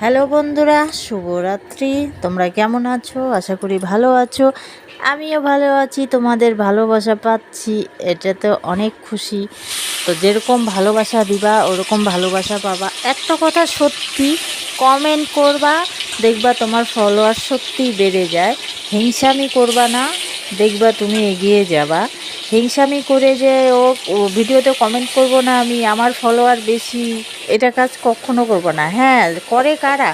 Hello বন্ধুরা, শুভরাত্রি। তোমরা কেমন আছো? আশা করি ভালো আছো। আমিও ভালো আছি, তোমাদের ভালোবাসা পাচ্ছি, এটাতে অনেক খুশি। তো যেরকম ভালোবাসা দিবা ওরকম ভালোবাসা পাবা। একটা কথা সত্যি, কমেন্ট করবা, দেখবা তোমার ফলোয়ার সত্যিই বেড়ে যায়। হিংসামি করবা না, দেখবা তুমি এগিয়ে যাবা। হিংসামি করে যে ও ভিডিওতে কমেন্ট করব না আমি, আমার ফলোয়ার বেশি, এটা কাজ কখনো করব না। হ্যাঁ, করে কারা?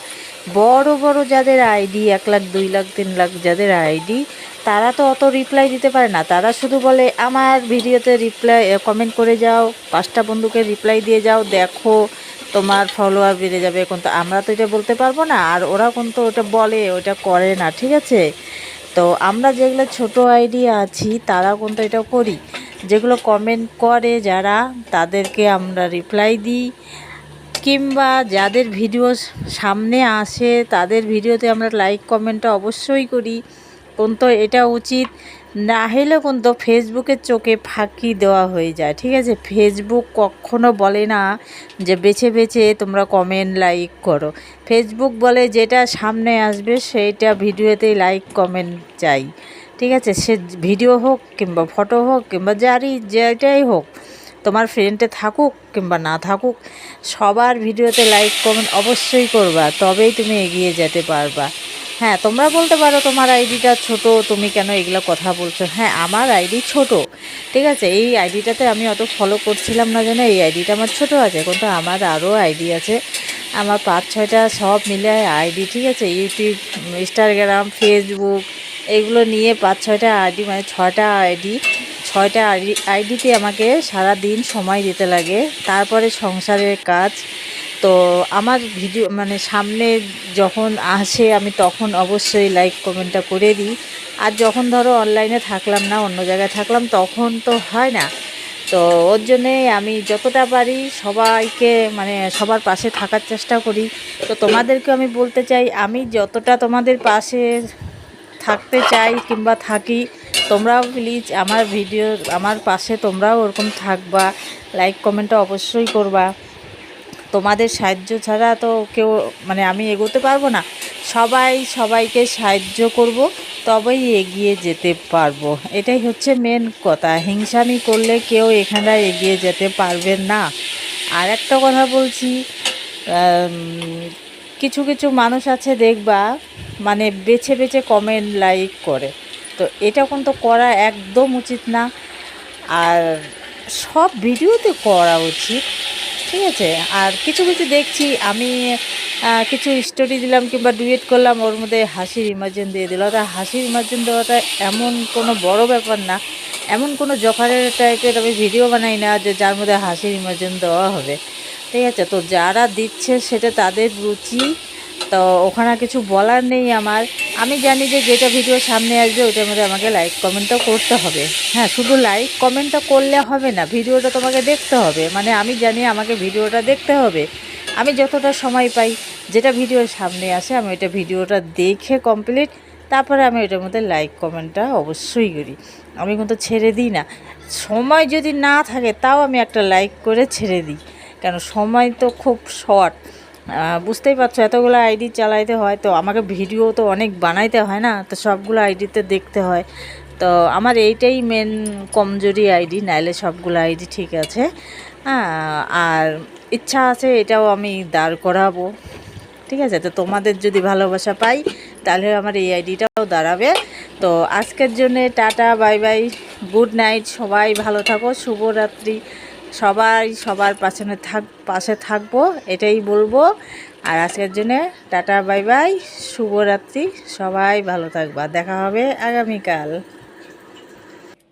বড় বড় যাদের আইডি 1 লাখ 2 লাখ 3 লাখ যাদের আইডি, তারা তো অত রিপ্লাই দিতে পারে না। তারা শুধু বলে আমার ভিডিওতে রিপ্লাই কমেন্ট করে যাও, 5টা বন্ধুকে রিপ্লাই দিয়ে যাও, দেখো তোমার ফলোয়ার বেড়ে যাবে। কিন্তু আমরা তো এটা বলতে পারবো না, আর ওরা কিন্তু ওটা বলে, ওটা করে না, ঠিক আছে? তো আমরা যেগুলো ছোট আইডি আছি তারা কিন্তু এটা করি। যেগুলো কমেন্ট করে যারা, তাদেরকে আমরা রিপ্লাই দিই, কিংবা যাদের ভিডিও সামনে আসে তাদের ভিডিওতে আমরা লাইক কমেন্টটা অবশ্যই করি। কিন্তু এটা উচিত না হলে কিন্তু ফেসবুকের চোখে ফাঁকি দেওয়া হয়ে যায়, ঠিক আছে? ফেসবুক কখনো বলে না যে বেছে বেছে তোমরা কমেন্ট লাইক করো। ফেসবুক বলে যেটা সামনে আসবে সেইটা ভিডিওতেই লাইক কমেন্ট চাই, ঠিক আছে? সে ভিডিও হোক কিংবা ফটো হোক কিংবা যেটাই হোক, তোমার ফ্রেন্ডে থাকুক কিংবা না থাকুক, সবার ভিডিওতে লাইক কমেন্ট অবশ্যই করবা, তবেই তুমি এগিয়ে যেতে পারবা। হ্যাঁ, তোমরা বলতে পারো তোমার আইডিটা ছোট, তুমি কেন এগুলো কথা বলছো? হ্যাঁ, আমার আইডি ছোট, ঠিক আছে? এই আইডিটাতে আমি অত ফলো করছিলাম না, যেন এই আইডিটা আমার ছোট আছে, কিন্তু আমার আরও আইডি আছে। আমার 5-6টা সব মিলে আইডি, ঠিক আছে? ইউটিউব, ইনস্টাগ্রাম, ফেসবুক, এগুলো নিয়ে 5-6টা আইডি, মানে 6টা আইডি। 6টা আইডিতে আমাকে সারা দিন সময় দিতে লাগে, তারপরে সংসারের কাজ। তো আমার ভিডিও মানে সামনে যখন আসে আমি তখন অবশ্যই লাইক কমেন্টটা করে দিই। আর যখন ধরো অনলাইনে থাকলাম না, অন্য জায়গায় থাকলাম, তখন তো হয় না। তো ওর জন্যে আমি যতটা পারি সবাইকে, মানে সবার পাশে থাকার চেষ্টা করি। তো তোমাদেরকে আমি বলতে চাই, আমি যতটা তোমাদের পাশে থাকতে চাই কিংবা থাকি, তোমরাও প্লিজ আমার ভিডিও, আমার পাশে তোমরাও ওরকম থাকবা, লাইক কমেন্টটা অবশ্যই করবা। তোমাদের সাহায্য ছাড়া তো কেউ, মানে আমি এগোতে পারবো না। সবাইকে সাহায্য করব, তবেই এগিয়ে যেতে পারবো। এটাই হচ্ছে মেন কথা। হিংসামি করলে কেউ এখানে এগিয়ে যেতে পারবেন না। আর একটা কথা বলছি, কিছু কিছু মানুষ আছে দেখবা, মানে বেছে বেছে কমেন্ট লাইক করে। তো এটা কিন্তু করা একদম উচিত না। আর সব ভিডিওতে করা উচিত, ঠিক আছে? আর কিছু কিছু দেখছি আমি, কিছু স্টোরি দিলাম কিংবা ডুয়েট করলাম, ওর মধ্যে হাসির ইমার্জেন দিয়ে দিল। তা হাসির ইমার্জেন দেওয়াটা এমন কোনো বড় ব্যাপার না, এমন কোনো জোকারের টাইপের আমি ভিডিও বানাই না যে যার মধ্যে হাসির ইমার্জেন দেওয়া হবে, ঠিক আছে? তো যারা দিচ্ছে সেটা তাদের রুচি, তো ওখানে কিছু বলার নেই আমার। আমি জানি যে যেটা ভিডিও সামনে আসবে ওটার মধ্যে আমাকে লাইক কমেন্টও করতে হবে। হ্যাঁ, শুধু লাইক কমেন্টটা করলে হবে না, ভিডিওটা তোমাকে দেখতে হবে। মানে আমি জানি আমাকে ভিডিওটা দেখতে হবে। আমি যতটা সময় পাই, যেটা ভিডিওর সামনে আসে আমি ওইটা ভিডিওটা দেখে কমপ্লিট, তারপরে আমি ওইটার মধ্যে লাইক কমেন্টটা অবশ্যই করি। আমি কিন্তু ছেড়ে দিই না। সময় যদি না থাকে তাও আমি একটা লাইক করে ছেড়ে দিই, কেন সময় তো খুব শর্ট। বুঝতেই পারছো, এতগুলো আইডি চালাইতে হয়, তো আমাকে ভিডিও তো অনেক বানাইতে হয় না, তো সবগুলো আইডিতে দেখতে হয়। তো আমার এইটাই মেন কমজোরি আইডি, নাইলে সবগুলো আইডি ঠিক আছে। হ্যাঁ, আর ইচ্ছা আছে এটাও আমি দাঁড় করাবো, ঠিক আছে? তো তোমাদের যদি ভালোবাসা পাই তাহলে আমার এই আইডিটাও দাঁড়াবে। তো আজকের জন্যে tata, bye bye, good night. সবাই ভালো থাকো, শুভরাত্রি। সবাই সবার পাশে থাকবো, এটাই বলবো। আর আজকের জন্যে টাটা, বাই বাই, শুভরাত্রি। সবাই ভালো থাকবা, দেখা হবে আগামীকাল।